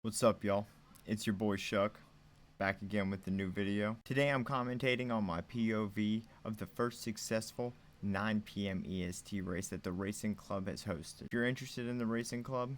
What's up, y'all? It's your boy Shuck, back again with a new video. Today I'm commentating on my POV of the first successful 9 p.m. EST race that the racing club has hosted. If you're interested in the racing club,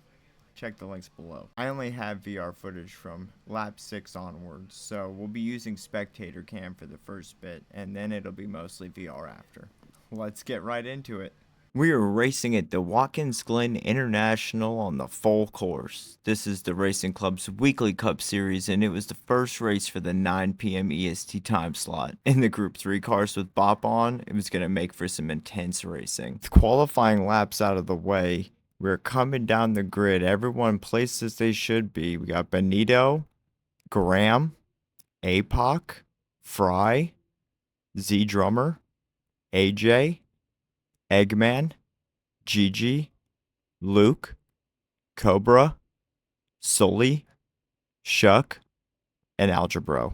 check the links below. I only have VR footage from lap 6 onwards, so we'll be using spectator cam for the first bit, and then it'll be mostly VR after. Let's get right into it. We are racing at the Watkins Glen International on the full course. This is the Racing Club's weekly cup series, and it was the first race for the 9 p.m. EST time slot. In the Group 3 cars with Bop on, it was going to make for some intense racing. With qualifying laps out of the way, we're coming down the grid. Everyone placed as they should be. We got Benito, Graham, APOC, Fry, Z Drummer, AJ, Eggman, Gigi, Luke, Cobra, Sully, Shuck, and Algebro.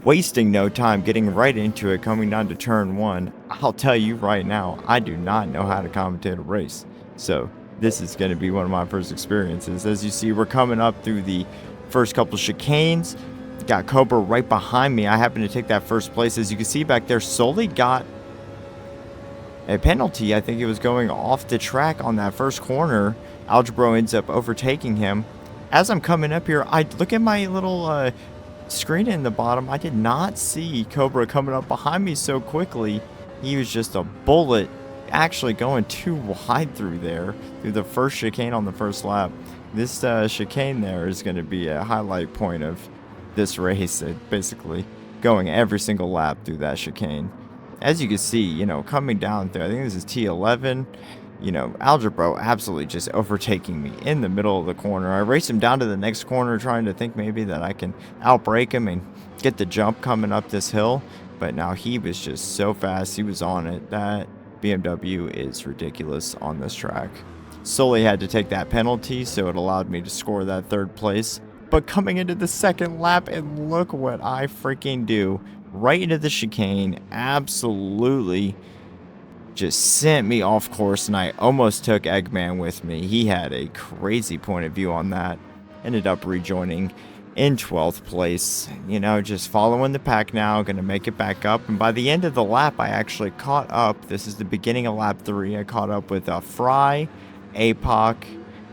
Wasting no time, getting right into it, coming down to turn 1. I'll tell you right now, I do not know how to commentate a race. So this is going to be one of my first experiences. As you see, we're coming up through the first couple chicanes. Got Cobra right behind me. I happen to take that first place. As you can see back there, Sully got a penalty. I think he was going off the track on that first corner. Algebro ends up overtaking him. As I'm coming up here, I look at my little screen in the bottom. I did not see Cobra coming up behind me so quickly. He was just a bullet, actually going too wide through there, through the first chicane on the first lap. This chicane there is going to be a highlight point of this race. Basically going every single lap through that chicane. As you can see, coming down there, I think this is T11, Algebro absolutely just overtaking me in the middle of the corner. I race him down to the next corner, trying to think maybe that I can outbrake him and get the jump coming up this hill. But now he was just so fast. He was on it. That BMW is ridiculous on this track. Sully had to take that penalty, so it allowed me to score that third place. But coming into the second lap, and look what I freaking do. Right into the chicane, absolutely just sent me off course, and I almost took Eggman with me. He had a crazy point of view on that. Ended up rejoining in 12th place. Just following the pack now, gonna make it back up. And by the end of the lap, I actually caught up. This is the beginning of lap 3. I caught up with Fry, APOC,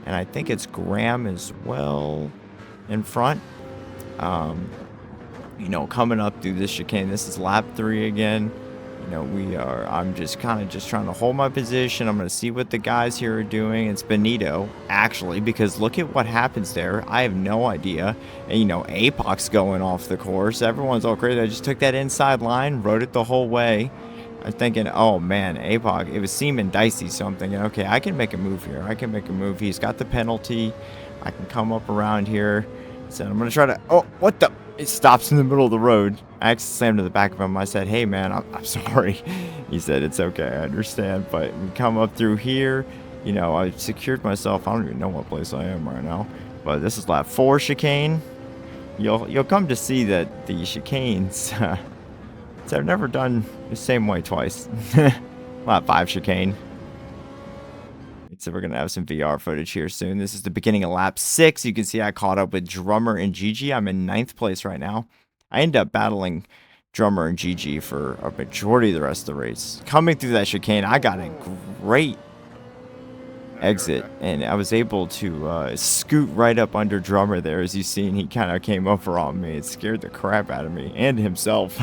and I think it's Graham as well in front. Coming up through this chicane, this is lap 3 again. I'm just kind of trying to hold my position. I'm going to see what the guys here are doing. It's Benito, actually, because look at what happens there. I have no idea. And, APOC's going off the course. Everyone's all crazy. I just took that inside line, rode it the whole way. I'm thinking, oh, man, APOC, it was seeming dicey, so I'm thinking, okay, I can make a move here. I can make a move. He's got the penalty. I can come up around here. So I'm going to try to, oh, what the? It stops in the middle of the road. I actually slammed to the back of him. I said, hey, man, I'm sorry. He said, it's okay, I understand. But we come up through here. I secured myself. I don't even know what place I am right now. But this is lap 4 chicane. You'll come to see that the chicanes, I've never done the same way twice. Lap 5 chicane. So we're going to have some VR footage here soon. This is the beginning of lap 6. You can see I caught up with Drummer and Gigi. I'm in 9th place right now. I ended up battling Drummer and Gigi for a majority of the rest of the race. Coming through that chicane, I got a great exit, and I was able to scoot right up under Drummer there. As you seen, he kind of came over on me. It scared the crap out of me and himself.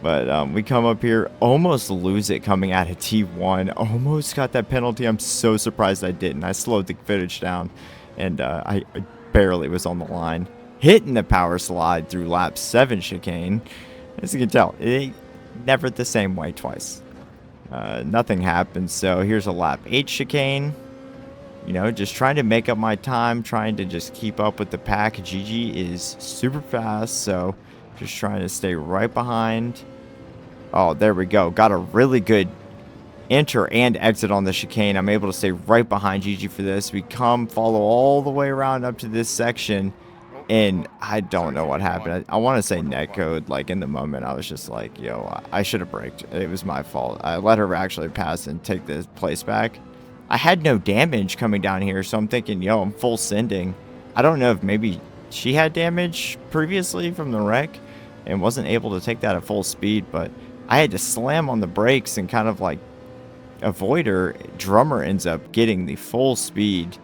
But we come up here, almost lose it coming out of T1. Almost got that penalty. I'm so surprised I didn't. I slowed the footage down, and I barely was on the line. Hitting the power slide through lap 7 chicane. As you can tell, it ain't never the same way twice. Nothing happened, so here's a lap 8 chicane. Just trying to make up my time, trying to just keep up with the pack. Gigi is super fast, so just trying to stay right behind. Oh, there we go. Got a really good enter and exit on the chicane. I'm able to stay right behind Gigi for this. We follow all the way around up to this section, and I don't know what happened. I want to say netcode. Like, in the moment, I was just like, yo, I should have braked. It was my fault. I let her actually pass and take the place back. I had no damage coming down here, so I'm thinking, yo, I'm full sending. I don't know if maybe she had damage previously from the wreck and wasn't able to take that at full speed, but I had to slam on the brakes and kind of like avoid her. Drummer ends up getting the full speed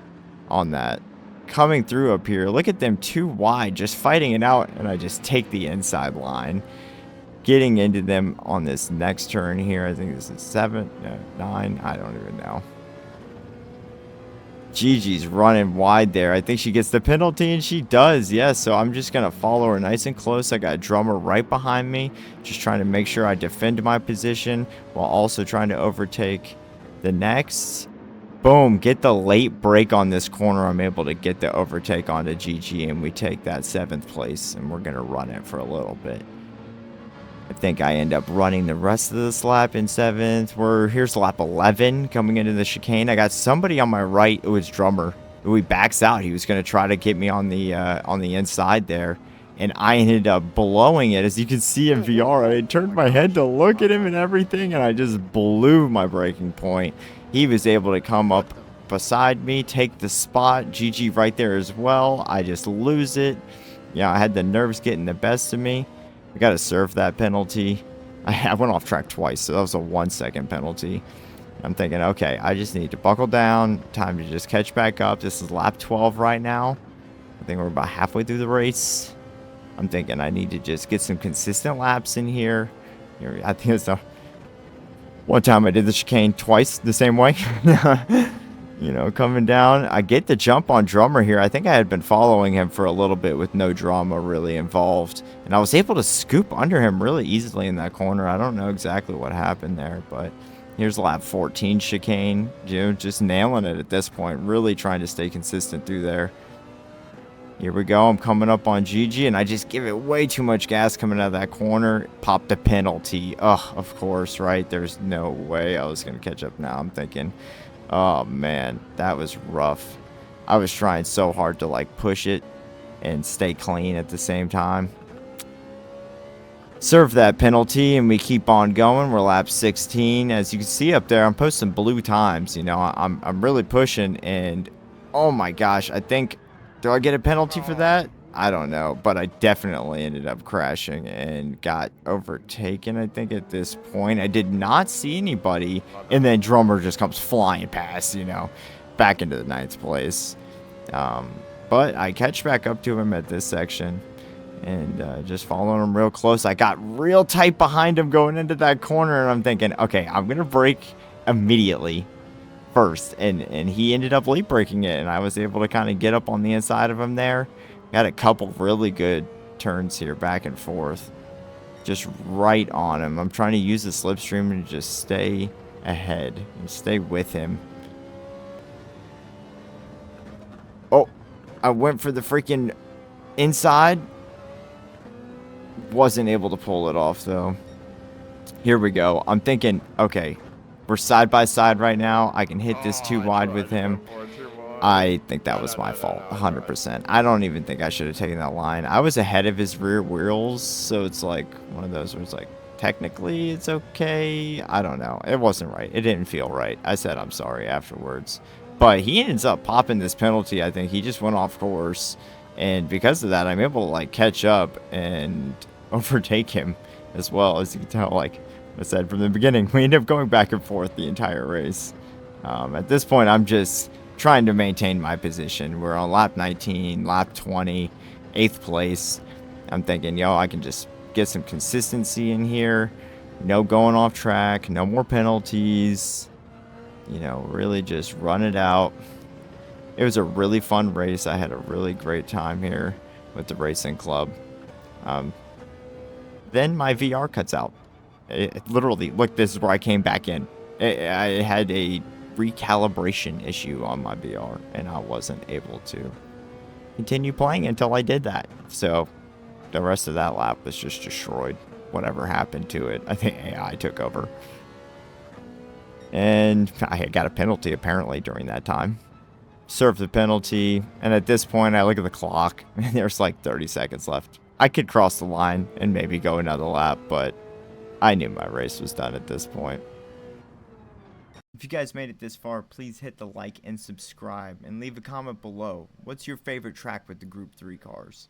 on that. Coming through up here, look at them too wide, just fighting it out, and I just take the inside line. Getting into them on this next turn here, I think this is 7, no, 9, I don't even know. Gigi's running wide there. I think she gets the penalty, and she does, yes. So I'm just going to follow her nice and close. I got Drummer right behind me, just trying to make sure I defend my position while also trying to overtake the next. Boom, get the late break on this corner. I'm able to get the overtake onto Gigi, and we take that 7th place, and we're going to run it for a little bit. I think I end up running the rest of this lap in 7th. Here's lap 11 coming into the chicane. I got somebody on my right. It was Drummer. He backs out. He was going to try to get me on the inside there, and I ended up blowing it. As you can see in VR, I turned my head to look at him and everything, and I just blew my braking point. He was able to come up beside me, take the spot. Gigi right there as well. I just lose it. Yeah, I had the nerves getting the best of me. I got to serve that penalty. I went off track twice, so that was a 1-second penalty. I'm thinking, okay, I just need to buckle down. Time to just catch back up. This is lap 12 right now. I think we're about halfway through the race. I'm thinking I need to just get some consistent laps in here. I think it's the one time I did the chicane twice the same way. You know, coming down. I get the jump on Drummer here. I think I had been following him for a little bit with no drama really involved. And I was able to scoop under him really easily in that corner. I don't know exactly what happened there, but here's lap 14 chicane. You know, just nailing it at this point. Really trying to stay consistent through there. Here we go. I'm coming up on Gigi, and I just give it way too much gas coming out of that corner. Pop the penalty. Ugh, of course, right? There's no way I was going to catch up now. I'm thinking, oh, man, that was rough. I was trying so hard to, like, push it and stay clean at the same time. Serve that penalty, and we keep on going. We're lap 16. As you can see up there, I'm posting blue times. You know, I'm really pushing, and oh, my gosh, I think... Do I get a penalty for that? I don't know, but I definitely ended up crashing and got overtaken, I think, at this point. I did not see anybody, and then Drummer just comes flying past, you know, back into the 9th place. But I catch back up to him at this section and just following him real close. I got real tight behind him going into that corner, and I'm thinking, okay, I'm going to brake immediately first, and he ended up late braking it, and I was able to kind of get up on the inside of him there. Got a couple really good turns here back and forth, just right on him. I'm trying to use the slipstream and just stay ahead and stay with him. Oh, I went for the freaking inside. Wasn't able to pull it off though. Here we go. I'm thinking, okay, we're side by side right now. I can hit this too wide with him. I think that was my fault, 100%. I don't even think I should have taken that line. I was ahead of his rear wheels, so it's like one of those where it's like, technically it's okay. I don't know. It wasn't right. It didn't feel right. I said I'm sorry afterwards. But he ends up popping this penalty. I think he just went off course. And because of that, I'm able to like catch up and overtake him as well. As you can tell, like I said from the beginning, we ended up going back and forth the entire race. At this point, I'm just trying to maintain my position. We're on lap 19, lap 20, 8th place. I'm thinking, yo, I can just get some consistency in here. No going off track, no more penalties. You know, really just run it out. It was a really fun race. I had a really great time here with the racing club. Then my VR cuts out. It literally, look, this is where I came back in. I had a recalibration issue on my VR, and I wasn't able to continue playing until I did that. So the rest of that lap was just destroyed. Whatever happened to it, I think AI took over. And I got a penalty apparently during that time. Served the penalty, and at this point I look at the clock and there's like 30 seconds left. I could cross the line and maybe go another lap, but I knew my race was done at this point. If you guys made it this far, please hit the like and subscribe and leave a comment below. What's your favorite track with the Group 3 cars?